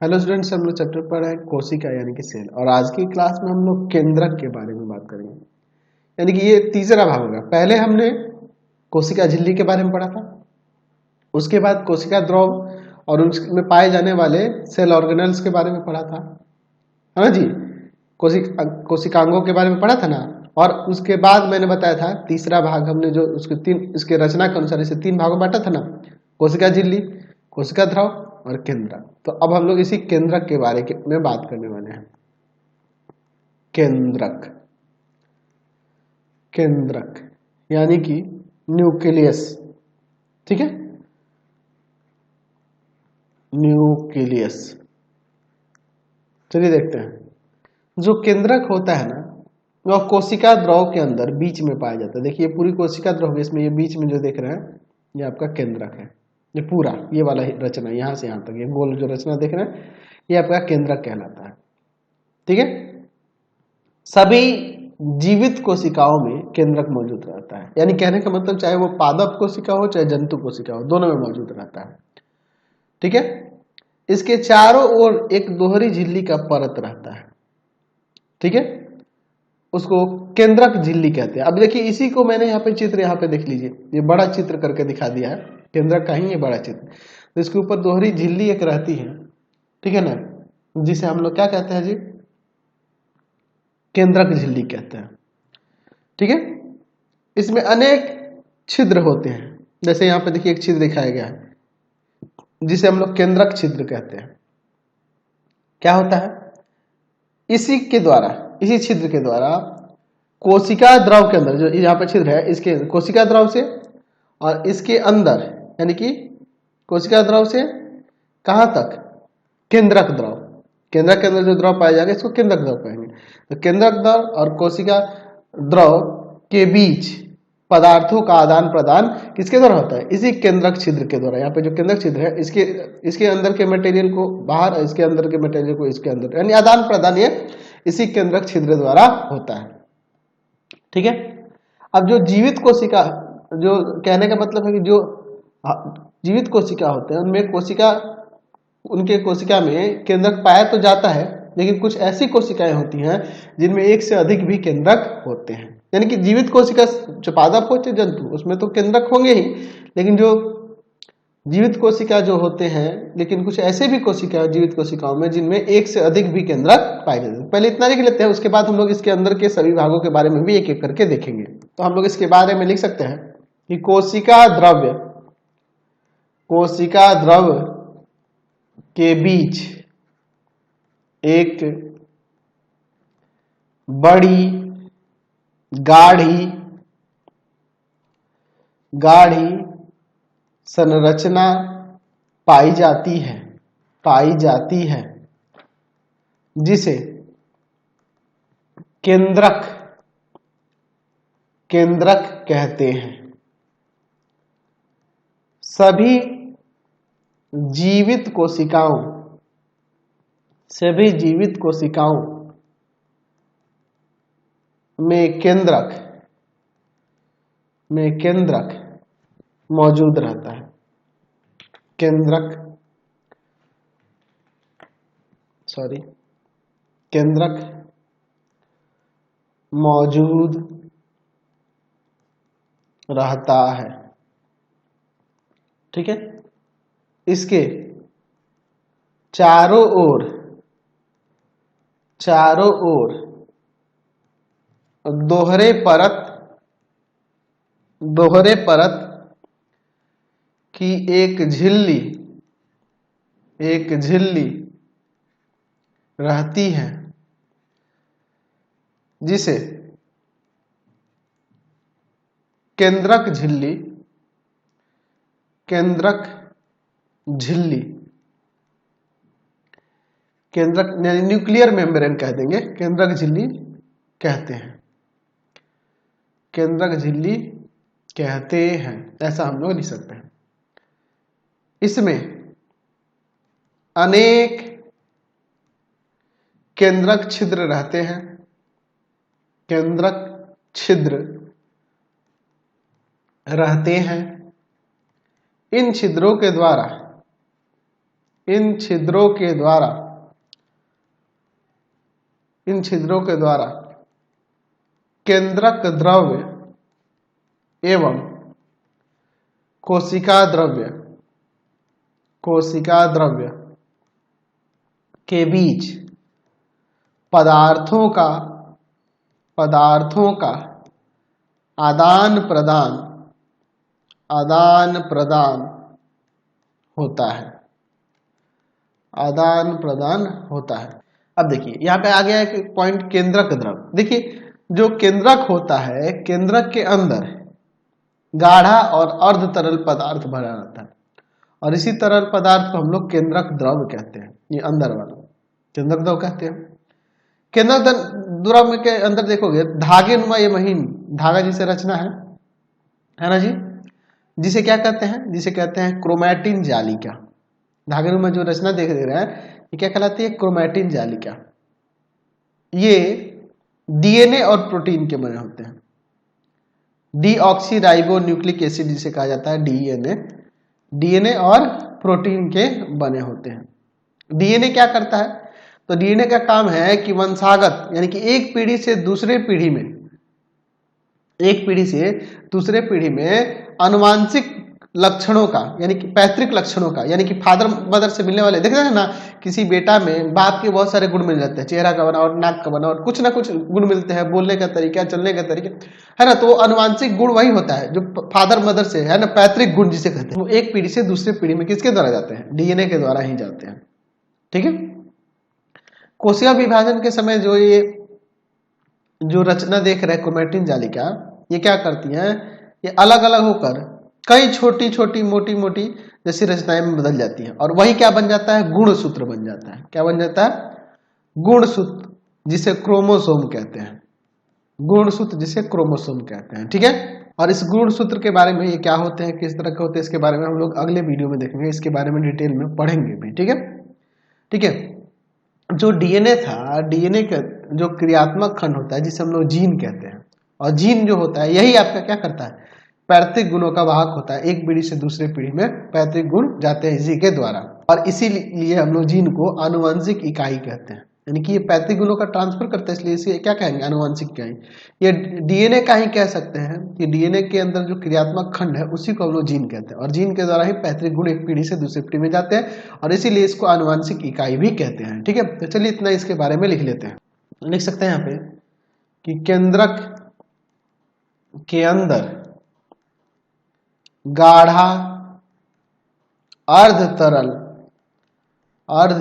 Hello students, हम लोग chapter पढ़ रहे हैं कोशिका यानी कि सेल। और आज की क्लास में हम लोग केंद्रक के बारे में बात करेंगे, यानी कि ये तीसरा भाग होगा। पहले हमने कोशिका झिल्ली के बारे में पढ़ा था, उसके बाद कोशिका द्रव और उसमें पाए जाने वाले सेल ऑर्गेनल्स के बारे में पढ़ा था, है ना जी। कोशिकांगों के बारे में पढ़ा था ना। और उसके बाद मैंने बताया था तीसरा भाग हमने जो इसके रचना के अनुसार इसे तीन भागों में बांटा था ना, कोशिका झिल्ली, कोशिका द्रव और केंद्रक। तो अब हम लोग इसी केंद्रक के बारे में बात करने वाले हैं। केंद्रक, केंद्रक यानी कि न्यूक्लियस, ठीक है, न्यूक्लियस। चलिए देखते हैं। जो केंद्रक होता है ना, वह कोशिका द्रव के अंदर बीच में पाया जाता है। देखिए पूरी कोशिका द्रव इसमें, ये बीच में जो देख रहे हैं ये आपका केंद्रक है। ये पूरा ये वाला रचना यहाँ से यहाँ तक ये गोल जो रचना देख रहे हैं ये आपका केंद्रक कहलाता है, ठीक है। सभी जीवित कोशिकाओं में केंद्रक मौजूद रहता है, यानी कहने का मतलब चाहे वो पादप कोशिका हो चाहे जंतु कोशिका हो, दोनों में मौजूद रहता है, ठीक है। इसके चारों ओर एक दोहरी झिल्ली का परत रहता है, ठीक है, उसको केंद्रक झिल्ली कहते हैं। अब देखिए इसी को मैंने यहाँ पे चित्र, यहाँ पे देख लीजिए, ये बड़ा चित्र करके दिखा दिया है, केंद्रक का ही ये बड़ा चित्र। तो इसके ऊपर दोहरी झिल्ली एक रहती है, ठीक है ना, जिसे हम लोग क्या कहते हैं जी, केंद्रक झिल्ली कहते हैं, ठीक है। इसमें अनेक छिद्र होते हैं, जैसे यहाँ पे देखिए एक छिद्र दिखाया गया है जिसे हम लोग केंद्रक छिद्र कहते हैं। क्या होता है, इसी के द्वारा, इसी छिद्र के द्वारा कोशिका द्रव के अंदर, जो यहाँ पे छिद्र है, इसके कोशिका द्रव से और इसके अंदर यानी कि कोशिका द्रव से कहां तक, केंद्रक द्रव, केंद्रक के अंदर जो द्रव पाया जाएगा इसको केंद्रक द्रव कहेंगे। तो केंद्रक द्रव और कोशिका द्रव के बीच पदार्थों का आदान प्रदान किसके द्वारा होता है, इसी केंद्रक छिद्र के द्वारा। यहाँ पे जो केंद्रक छिद्र है इसके अंदर के मटेरियल को बाहर, इसके अंदर के मटेरियल को इसके अंदर, यानी आदान प्रदान ये इसी केंद्रक छिद्र द्वारा होता है, ठीक है। अब जो जीवित कोशिका, जो कहने का मतलब है कि जो जीवित कोशिका होते हैं उनमें उनके कोशिका में केंद्रक पाया तो जाता है, लेकिन कुछ ऐसी कोशिकाएं होती हैं जिनमें एक से अधिक भी केंद्रक होते हैं। यानी कि जीवित कोशिका, जो पादप हो चाहे जंतु, उसमें तो केंद्रक होंगे ही, लेकिन जो जीवित कोशिका जो होते हैं, लेकिन कुछ ऐसे भी कोशिका जीवित कोशिकाओं में जिनमें एक से अधिक भी केंद्रक पाए जाते हैं। पहले इतना लिख लेते हैं, उसके बाद हम लोग इसके अंदर के सभी भागों के बारे में भी एक एक करके देखेंगे। तो हम लोग इसके बारे में लिख सकते हैं कि कोशिका द्रव के बीच एक बड़ी गाढ़ी संरचना पाई जाती है जिसे केंद्रक कहते हैं। सभी जीवित कोशिकाओं में केंद्रक मौजूद रहता है, केंद्रक मौजूद रहता है, ठीक है। इसके चारों ओर दोहरे परत की एक झिल्ली रहती है जिसे केंद्रक यानी न्यूक्लियर मेम्ब्रेन कह देंगे, केंद्रक झिल्ली कहते हैं, ऐसा हम लोग लिख सकते हैं। इसमें अनेक केंद्रक छिद्र रहते हैं, इन छिद्रों के द्वारा इन छिद्रों के द्वारा केंद्रक द्रव्य एवं कोशिका द्रव्य के बीच पदार्थों का आदान प्रदान होता है। अब देखिए यहाँ पे आ गया एक पॉइंट, केंद्रक द्रव। देखिए जो केंद्रक होता है, केंद्रक के अंदर गाढ़ा और अर्ध तरल पदार्थ भरा रहता है, और इसी तरल पदार्थ को हम लोग केंद्रक द्रव कहते हैं। ये अंदर वाला केंद्रक द्रव कहते हैं। केंद्रक द्रव के अंदर देखोगे धागेनुमा ये महीन धागा जिसे रचना है ना जी, जिसे क्या कहते हैं, जिसे कहते हैं क्रोमैटिन जालिका। धागेनुमा जो रचना देख रहे हैं ये क्या कहलाती है, क्रोमैटिन जालिका। ये डीएनए और प्रोटीन के बने होते हैं। डीऑक्सीराइबो न्यूक्लिक एसिड जिसे कहा जाता है डीएनए और प्रोटीन के बने होते हैं। डीएनए क्या करता है, तो डीएनए का काम है कि वंशागत यानी कि एक पीढ़ी से दूसरे पीढ़ी में आनुवांशिक लक्षणों का यानी कि पैतृक लक्षणों का, यानी कि फादर मदर से मिलने वाले, देख रहे हैं ना, किसी बेटा में बाप के बहुत सारे गुण मिल जाते हैं, चेहरा का बनावट, नाक का बनावट, कुछ ना कुछ गुण मिलते हैं, बोलने का तरीका, चलने का तरीका, है ना। तो वो आनुवांशिक गुण वही होता है जो फादर मदर से है ना, पैतृक गुण जिसे कहते हैं। वो एक पीढ़ी से दूसरे पीढ़ी में किसके द्वारा जाते हैं, डीएनए के द्वारा ही जाते हैं। ठीक है। कोशिका विभाजन के समय जो रचना देख रहे हैं क्रोमैटिन जालिका, ये क्या करती है, ये अलग अलग होकर कई छोटी छोटी मोटी मोटी जैसी रचनाएं में बदल जाती है, और वही क्या बन जाता है, गुणसूत्र बन जाता है। क्या बन जाता है, गुणसूत्र, जिसे क्रोमोसोम कहते हैं। गुणसूत्र जिसे क्रोमोसोम कहते हैं। ठीक है। और इस गुणसूत्र के बारे में ये क्या होते हैं, किस तरह के होते हैं, इसके बारे में हम लोग अगले वीडियो में देखेंगे, इसके बारे में डिटेल में पढ़ेंगे भी। ठीक है। ठीक है। जो डीएनए था, डीएनए का जो क्रियात्मक खंड होता है जिसे हम लोग जीन कहते हैं, और जीन जो होता है यही आपका क्या करता है, पैतृक गुणों का वाहक होता है। एक पीढ़ी से दूसरे पीढ़ी में पैतृक गुण जाते हैं इसी के द्वारा, और इसीलिए हम लोग जीन को आनुवंशिक इकाई कहते हैं, यानी कि ये पैतृक गुणों का ट्रांसफर करता है, इसलिए इसे क्या कहेंगे, आनुवंशिक इकाई। ये डीएनए का ही कह सकते हैं कि डीएनए के अंदर जो क्रियात्मक खंड है उसी को हम लोग जीन कहते हैं, और जीन के द्वारा ही पैतृक गुण एक पीढ़ी से दूसरी पीढ़ी में जाते हैं, और इसीलिए इसको आनुवंशिक इकाई भी कहते हैं। ठीक है। तो चलिए इतना इसके बारे में लिख लेते हैं। लिख सकते हैं यहाँ पे कि केंद्रक के अंदर गाढ़ा अर्ध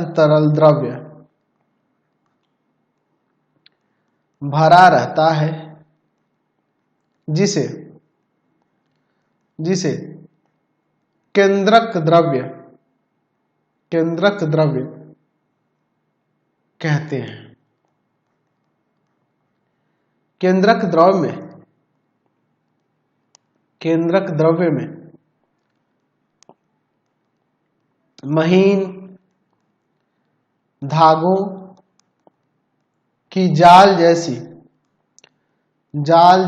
तरल द्रव्य भरा रहता है, जिसे केंद्रक द्रव्य कहते हैं। केंद्रक द्रव्य में महीन धागों की जाल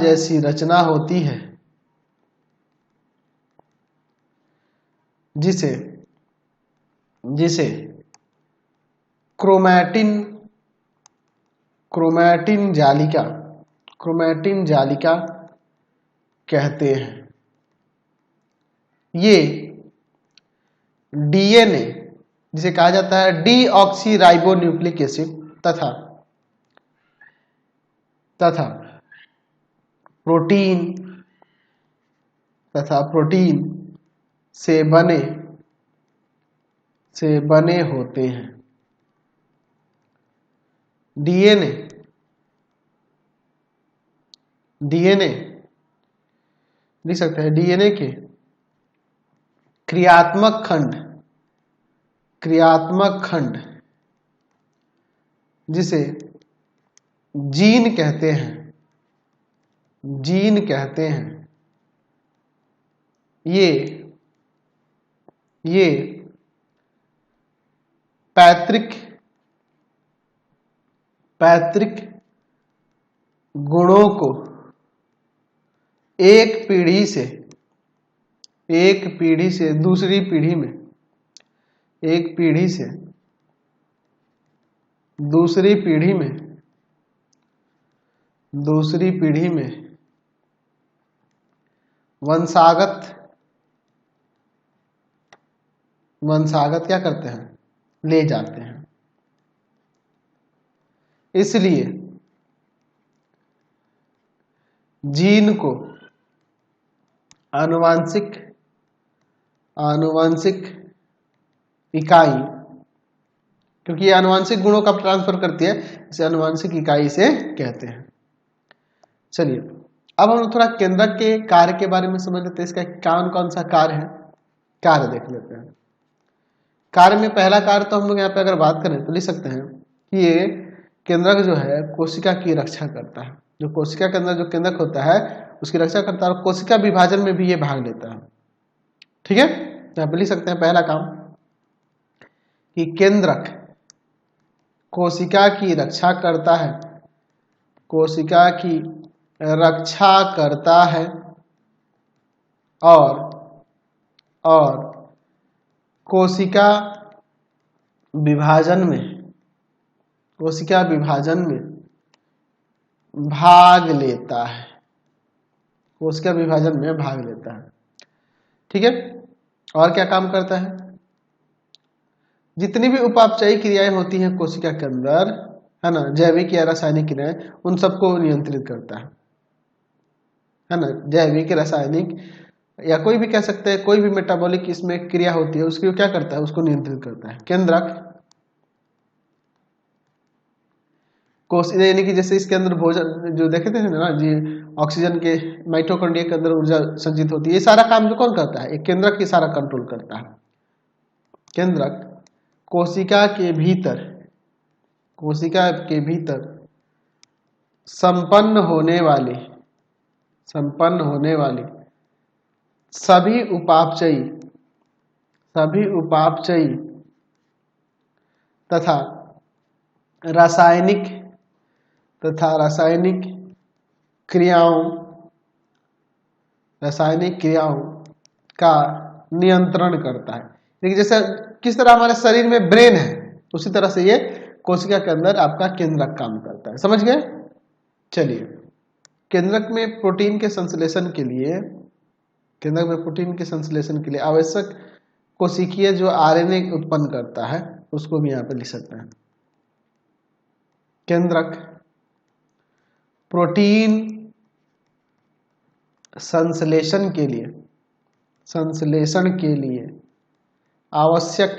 जैसी रचना होती है, जिसे क्रोमैटिन जालिका कहते हैं। ये डीएनए जिसे कहा जाता है डीऑक्सीराइबो न्यूक्लिक एसिड तथा प्रोटीन से बने होते हैं। डीएनए लिख सकते हैं, डीएनए के क्रियात्मक खंड जिसे जीन कहते हैं, ये पैतृक गुणों को एक पीढ़ी से दूसरी पीढ़ी में एक पीढ़ी से दूसरी पीढ़ी में वंशागत क्या करते हैं, ले जाते हैं। इसलिए जीन को आनुवांशिक इकाई, क्योंकि ये आनुवांशिक गुणों का ट्रांसफर करती है, इसे आनुवांशिक इकाई से कहते हैं। चलिए अब हम थोड़ा केंद्रक के कार्य के बारे में समझ लेते हैं। इसका कौन कौन सा कार्य है, कार्य देख लेते हैं। कार्य में पहला कार्य तो हम लोग यहाँ पे अगर बात करें तो लिख सकते हैं कि ये केंद्रक जो है कोशिका की रक्षा करता है। जो कोशिका के अंदर जो केंद्रक होता है उसकी रक्षा करता है और कोशिका विभाजन में भी ये भाग लेता है। ठीक है, यहाँ पे लिख सकते हैं पहला काम कि केंद्रक कोशिका की रक्षा करता है, कोशिका की रक्षा करता है और कोशिका विभाजन में भाग लेता है, कोशिका विभाजन में भाग लेता है। ठीक है, और क्या काम करता है, जितनी भी उपापचयी क्रियाएं होती हैं कोशिका के अंदर, है ना, जैविक या रासायनिक क्रियाएं, उन सबको नियंत्रित करता है ना। जैविक, रासायनिक या कोई भी कह सकते हैं, कोई भी मेटाबॉलिक इसमें क्रिया होती है उसको क्या करता है, उसको नियंत्रित करता है केंद्रक। यानी कि जैसे इसके अंदर भोजन जो देखे थे ना जी, ऑक्सीजन के माइटोकॉन्ड्रिया के अंदर ऊर्जा संचित होती है, ये सारा काम जो कौन करता है, एक केंद्रक ही सारा कंट्रोल करता है। केंद्रक कोशिका के भीतर संपन्न होने वाली सभी उपापचयी तथा रासायनिक क्रियाओं का नियंत्रण करता है। देखिए जैसे किस तरह हमारे शरीर में ब्रेन है, उसी तरह से ये कोशिका के अंदर आपका केंद्रक काम करता है। समझ गए। चलिए, केंद्रक में प्रोटीन के संश्लेषण के लिए आवश्यक कोशिकीय जो आरएनए उत्पन्न करता है उसको भी यहाँ पे लिख सकते हैं। केंद्रक प्रोटीन संश्लेषण के लिए आवश्यक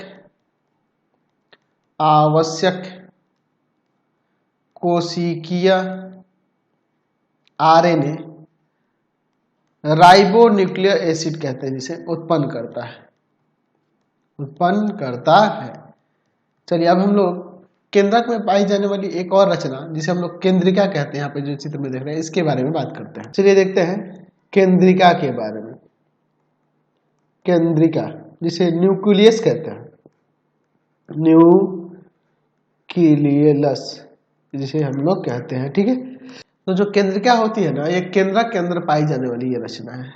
कोशिकीय आरएनए, राइबोन्यूक्लिक एसिड कहते हैं जिसे, उत्पन्न करता है। चलिए अब हम लोग केंद्रक में पाई जाने वाली एक और रचना जिसे हम लोग केंद्रिका कहते हैं, यहाँ पे जो चित्र में देख रहे हैं इसके बारे में बात करते हैं। चलिए देखते हैं केंद्रिका के बारे में। केंद्रिका जिसे न्यूक्लियस कहते हैं, न्यूक्लियस जिसे हम लोग कहते हैं। ठीक है, तो जो केंद्रिका होती है ना, ये केंद्रक के अंदर पाई जाने वाली ये रचना है।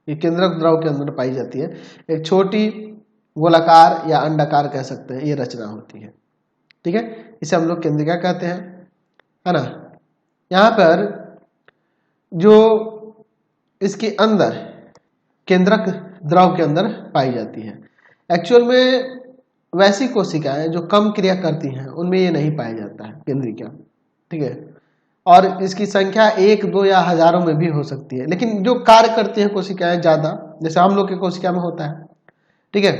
ये केंद्रक द्रव के अंदर पाई जाती है, एक छोटी गोलाकार या अंडाकार कह सकते हैं ये रचना होती है। ठीक है, इसे हम लोग केंद्रिका कहते हैं, है ना। यहाँ पर जो इसके अंदर केंद्रक द्रव के अंदर पाई जाती है, एक्चुअल में वैसी कोशिकाएं जो कम क्रिया करती हैं उनमें ये नहीं पाया जाता है केंद्रिका। ठीक है, और इसकी संख्या 1, 2 या हजारों में भी हो सकती है, लेकिन जो कार्य करती हैं कोशिकाएं ज्यादा, जैसे हम लोग की कोशिका में होता है। ठीक है,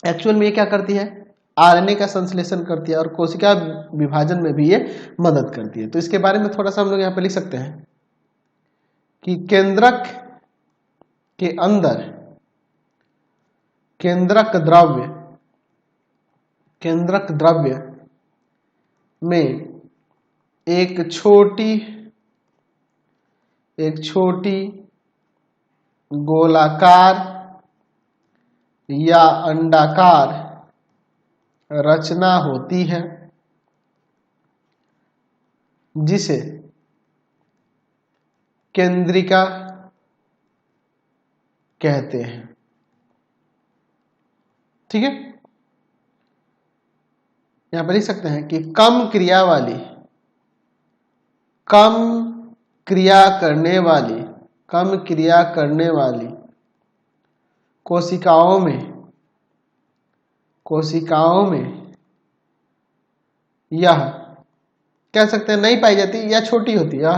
एक्चुअल में ये क्या करती है, आरएनए का संश्लेषण करती है और कोशिका विभाजन में भी ये मदद करती है। तो इसके बारे में थोड़ा सा हम लोग यहाँ पे लिख सकते हैं कि केंद्रक के अंदर केंद्रक द्रव्य में एक छोटी गोलाकार या अंडाकार रचना होती है जिसे केंद्रिका कहते हैं। ठीक है, यहाँ पर लिख सकते हैं कि कम क्रिया वाली, कम क्रिया करने वाली, कम क्रिया करने वाली कोशिकाओं में यह कह सकते हैं नहीं पाई जाती या छोटी होती है,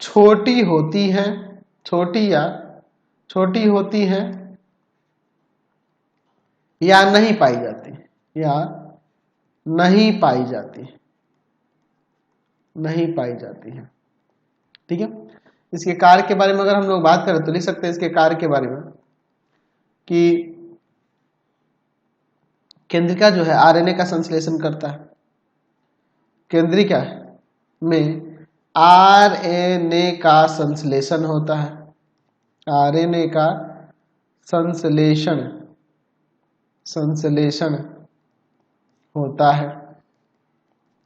छोटी होती है, छोटी होती है या नहीं पाई जाती, या नहीं पाई जाती, नहीं पाई जाती है। ठीक है, इसके कार्य के बारे में अगर हम लोग बात करें तो लिख सकते हैं इसके कार्य के बारे में कि केंद्रिका जो है आरएनए का संश्लेषण करता है। केंद्रिका में आरएनए का संश्लेषण होता है, आरएनए का संश्लेषण होता है।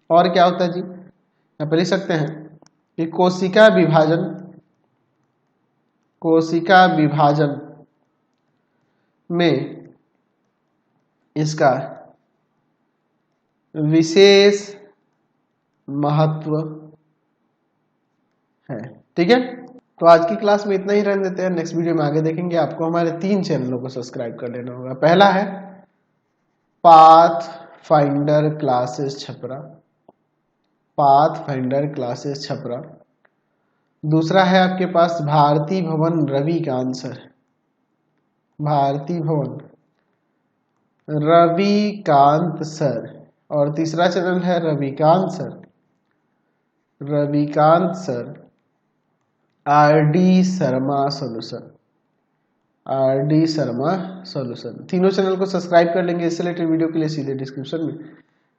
और क्या होता है जी, यहाँ पर लिख सकते हैं कि कोशिका विभाजन में इसका विशेष महत्व है। ठीक है, तो आज की क्लास में इतना ही रहने देते हैं, नेक्स्ट वीडियो में आगे देखेंगे। आपको हमारे 3 चैनलों को सब्सक्राइब कर लेना होगा। पहला है path finder classes Chhapra, path finder classes Chhapra. दूसरा है आपके पास भारती भवन रविकांत सर, भारती भवन रविकांत सर। और तीसरा चैनल है Ravikant sir RD Sharma solution, RD Sharma solution. तीनों चैनल को सब्सक्राइब कर लेंगे। इससे रिलेटेड वीडियो के लिए सीधे डिस्क्रिप्शन में,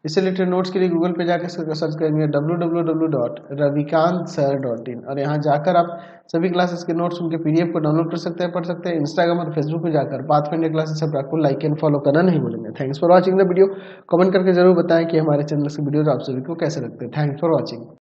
इससे रिलेटेड नोट्स के लिए गूगल पे जाकर सर्च करेंगे www.ravikansir.in और यहाँ जाकर आप सभी क्लासेस के नोट्स उनके पीडीएफ को डाउनलोड कर सकते हैं, पढ़ सकते हैं। इंस्टाग्राम और फेसबुक पे जाकर पाथफाइंडर क्लासेस सब आपको लाइक एंड फॉलो करना नहीं भूलेंगे। Thanks for watching the video. Comment करके जरूर बताएं कि हमारे चैनल के वीडियोज आप सभी को कैसे लगते हैं। Thanks for watching.